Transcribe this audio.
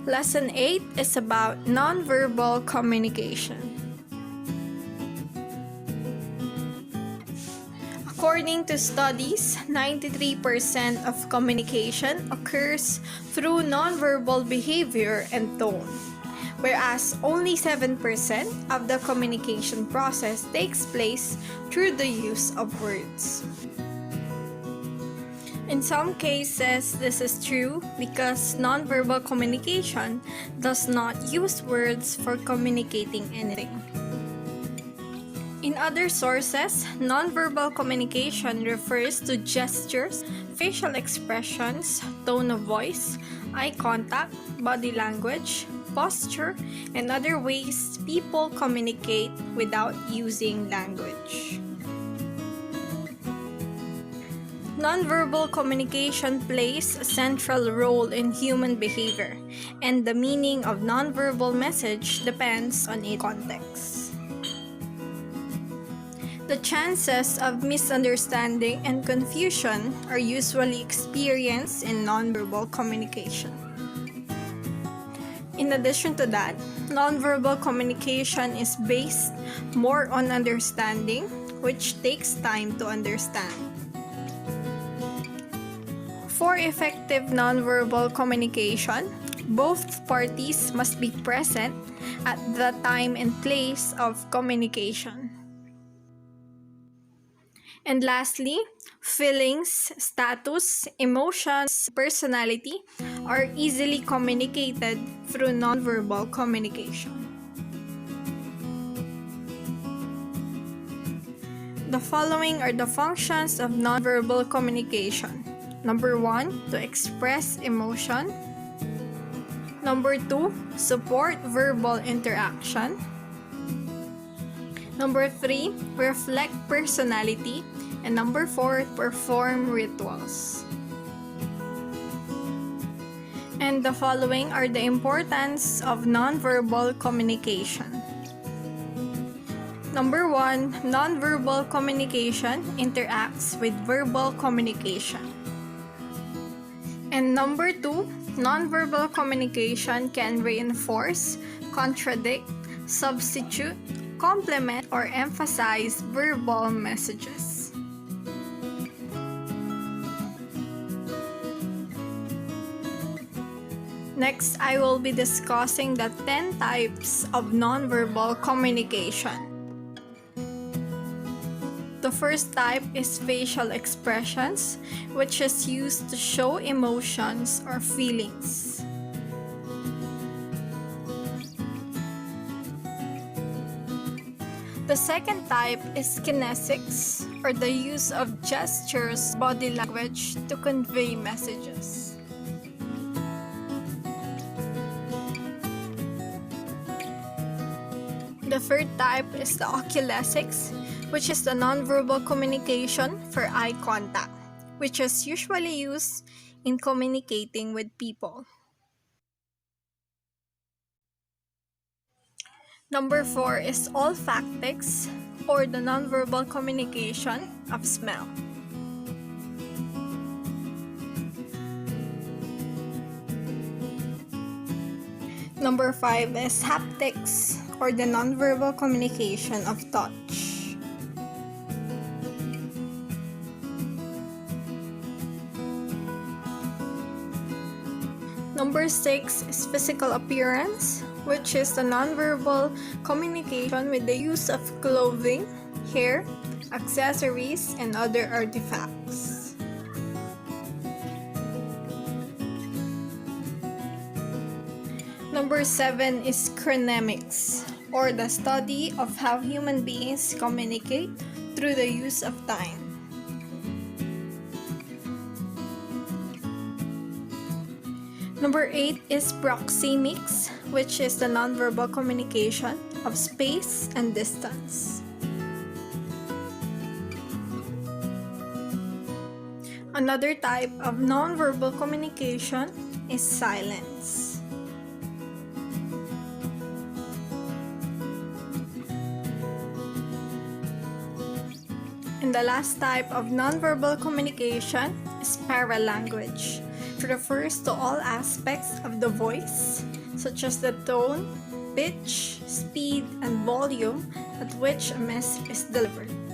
Lesson 8 is about nonverbal communication. According to studies, 93% of communication occurs through nonverbal behavior and tone, whereas only 7% of the communication process takes place through the use of words. In some cases, this is true because nonverbal communication does not use words for communicating anything. In other sources, nonverbal communication refers to gestures, facial expressions, tone of voice, eye contact, body language, posture, and other ways people communicate without using language. Nonverbal communication plays a central role in human behavior, and the meaning of nonverbal message depends on its context. The chances of misunderstanding and confusion are usually experienced in nonverbal communication. In addition to that, nonverbal communication is based more on understanding, which takes time to understand. For effective nonverbal communication, both parties must be present at the time and place of communication. And lastly, feelings, status, emotions, personality are easily communicated through nonverbal communication. The following are the functions of nonverbal communication. Number 1, to express emotion. Number 2, support verbal interaction. Number 3, reflect personality. And number 4, perform rituals. And the following are the importance of nonverbal communication. Number 1, nonverbal communication interacts with verbal communication. And number 2, nonverbal communication can reinforce, contradict, substitute, complement, or emphasize verbal messages. Next, I will be discussing the 10 types of nonverbal communication. The first type is facial expressions, which is used to show emotions or feelings. The second type is kinesics, or the use of gestures, body language to convey messages. The third type is the Oculesics, which is the nonverbal communication for eye contact, which is usually used in communicating with people. Number 4 is Olfactics, or the nonverbal communication of smell. Number 5 is Haptics, or the nonverbal communication of touch. Number 6 is physical appearance, which is the nonverbal communication with the use of clothing, hair, accessories, and other artifacts. Number 7 is CHRONEMICS, or the study of how human beings communicate through the use of time. Number 8 is PROXEMICS, which is the nonverbal communication of space and distance. Another type of nonverbal communication is silence. And the last type of nonverbal communication is paralanguage, which refers to all aspects of the voice, such as the tone, pitch, speed, and volume at which a message is delivered.